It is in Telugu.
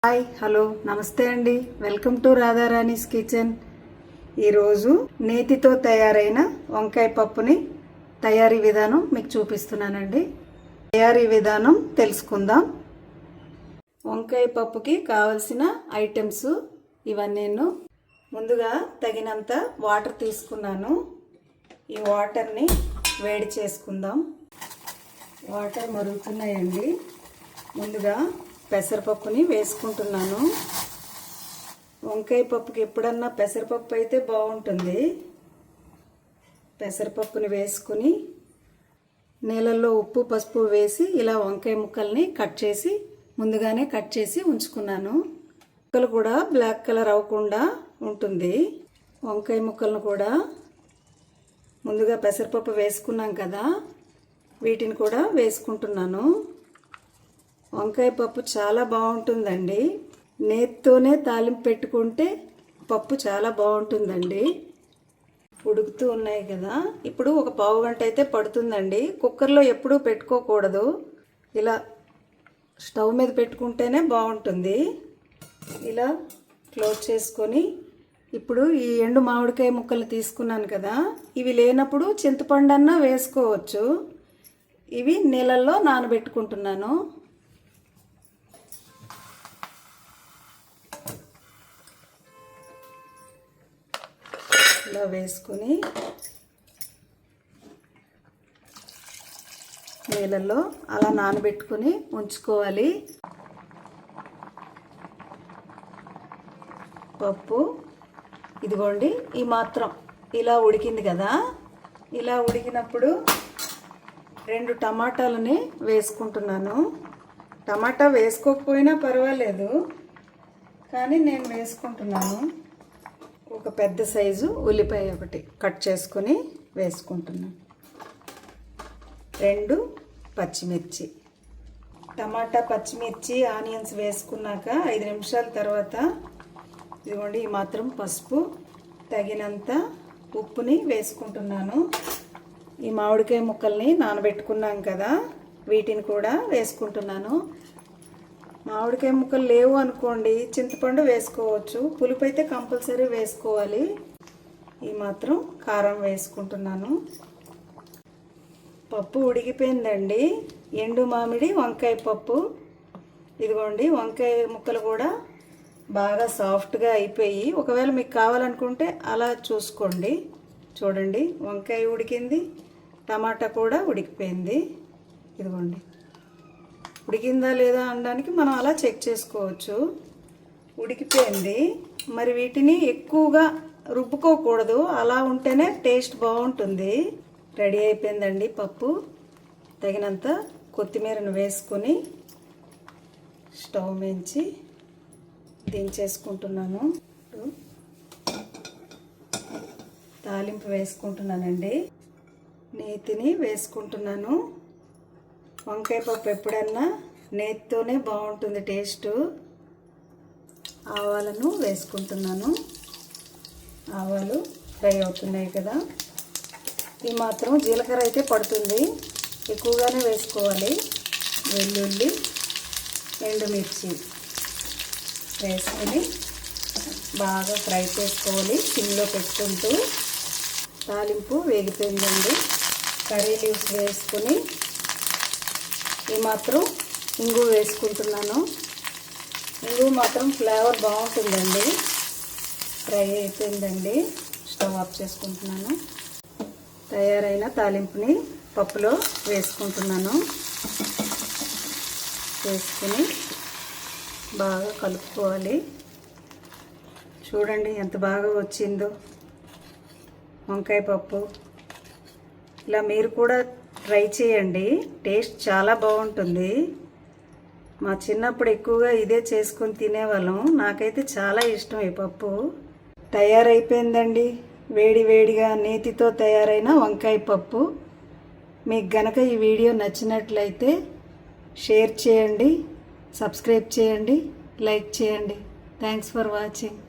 హాయ్ హలో నమస్తే అండి. Welcome to Radharani's kitchen. ఈరోజు నేతితో తయారైన వంకాయ పప్పుని తయారీ విధానం మీకు చూపిస్తున్నానండి. తయారీ విధానం తెలుసుకుందాం. వంకాయ పప్పుకి కావలసిన ఐటమ్స్ ఇవన్నీ. ముందుగా తగినంత వాటర్ తీసుకున్నాను. ఈ వాటర్ని వేడి చేసుకుందాం. వాటర్ మరుగుతున్నాయండి. ముందుగా పెసరపప్పుని వేసుకుంటున్నాను. వంకాయ పప్పుకి ఎప్పుడన్నా పెసరపప్పు అయితే బాగుంటుంది. పెసరపప్పుని వేసుకుని నీళ్ళల్లో ఉప్పు పసుపు వేసి ఇలా వంకాయ ముక్కల్ని ముందుగానే కట్ చేసి ఉంచుకున్నాను. ముక్కలు కూడా బ్లాక్ కలర్ అవ్వకుండా ఉంటుంది. వంకాయ ముక్కలను కూడా ముందుగా పెసరపప్పు వేసుకున్నాం కదా, వీటిని కూడా వేసుకుంటున్నాను. వంకాయ పప్పు చాలా బాగుంటుందండి. నేతితోనే తాలింపు పెట్టుకుంటే పప్పు చాలా బాగుంటుందండి. ఉడుకుతూ ఉన్నాయి కదా, ఇప్పుడు ఒక పావు గంట అయితే పడుతుందండి. కుక్కర్లో ఎప్పుడూ పెట్టుకోకూడదు, ఇలా స్టవ్ మీద పెట్టుకుంటేనే బాగుంటుంది. ఇలా క్లోజ్ చేసుకొని ఇప్పుడు ఈ ఎండు మామిడికాయ ముక్కలు తీసుకున్నాను కదా, ఇవి లేనప్పుడు చింతపండు అన్నా వేసుకోవచ్చు. ఇవి నీళ్ళల్లో నానబెట్టుకుంటున్నాను. ఇలా వేసుకొని నీళ్ళల్లో అలా నానబెట్టుకుని ఉంచుకోవాలి. పప్పు ఇదిగోండి, ఈ మాత్రం ఇలా ఉడికింది కదా. ఇలా ఉడికినప్పుడు 2 టమాటాలని వేసుకుంటున్నాను. టమాటా వేసుకోకపోయినా పర్వాలేదు, కానీ నేను వేసుకుంటున్నాను. ఒక పెద్ద సైజు ఉల్లిపాయ ఒకటి కట్ చేసుకొని వేసుకుంటున్నాను. 2 పచ్చిమిర్చి. టమాటా, పచ్చిమిర్చి, ఆనియన్స్ వేసుకున్నాక 5 నిమిషాల తర్వాత ఇదిగోండి ఈ మాత్రం పసుపు, తగినంత ఉప్పుని వేసుకుంటున్నాను. ఈ మామిడికాయ ముక్కల్ని నానబెట్టుకున్నాం కదా, వీటిని కూడా వేసుకుంటున్నాను. మామిడికాయ ముక్కలు లేవు అనుకోండి, చింతపండు వేసుకోవచ్చు. పులుపు అయితే కంపల్సరీ వేసుకోవాలి. ఈ మాత్రం కారం వేసుకుంటున్నాను. పప్పు ఉడికిపోయిందండి. ఎండు మామిడి వంకాయ పప్పు. ఇదిగోండి వంకాయ ముక్కలు కూడా బాగా సాఫ్ట్గా అయిపోయి, ఒకవేళ మీకు కావాలనుకుంటే అలా చూసుకోండి. చూడండి, వంకాయ ఉడికింది, టమాటా కూడా ఉడికిపోయింది. ఇదిగోండి, ఉడికిందా లేదా అనడానికి మనం అలా చెక్ చేసుకోవచ్చు. ఉడికిపోయింది. మరి వీటిని ఎక్కువగా రుబ్బుకోకూడదు, అలా ఉంటేనే టేస్ట్ బాగుంటుంది. రెడీ అయిపోయిందండి పప్పు. తగినంత కొత్తిమీరను వేసుకొని స్టవ్ మించి దించేసుకుంటున్నాను. తాలింపు వేసుకుంటున్నానండి. నేతిని వేసుకుంటున్నాను. వంకాయ పప్పు ఎప్పుడన్నా నేతితోనే బాగుంటుంది టేస్ట్. ఆవాలను వేసుకుంటున్నాను. ఆవాలు ఫ్రై అవుతున్నాయి కదా. ఈ మాత్రం జీలకర్ర అయితే పడుతుంది, ఎక్కువగానే వేసుకోవాలి. వెల్లుల్లి, ఎండుమిర్చి వేసుకొని బాగా ఫ్రై చేసుకోవాలి సిమ్లో పెట్టుకుంటూ. తాలింపు వేగిపోయిందండి. కర్రీ లీవ్స్ వేసుకొని ఈ మాత్రం ఇంగు వేసుకుంటున్నాను. ఇంగు మాత్రం ఫ్లేవర్ బాగుంటుందండి. ఫ్రై అయిపోయిందండి. స్టవ్ ఆఫ్ చేసుకుంటున్నాను. తయారైన తాలింపుని పప్పులో వేసుకుంటున్నాను. వేసుకుని బాగా కలుపుకోవాలి. చూడండి ఎంత బాగా వచ్చిందో వంకాయ పప్పు. ఇలా మీరు కూడా ట్రై చేయండి, టేస్ట్ చాలా బాగుంటుంది. మా చిన్నప్పుడు ఎక్కువగా ఇదే చేసుకొని తినేవాళ్ళం. నాకైతే చాలా ఇష్టం ఈ పప్పు. తయారైపోయిందండి వేడి వేడిగా నేతితో తయారైన వంకాయ పప్పు. మీకు గనక ఈ వీడియో నచ్చినట్లయితే షేర్ చేయండి, సబ్స్క్రైబ్ చేయండి, లైక్ చేయండి. Thanks for watching.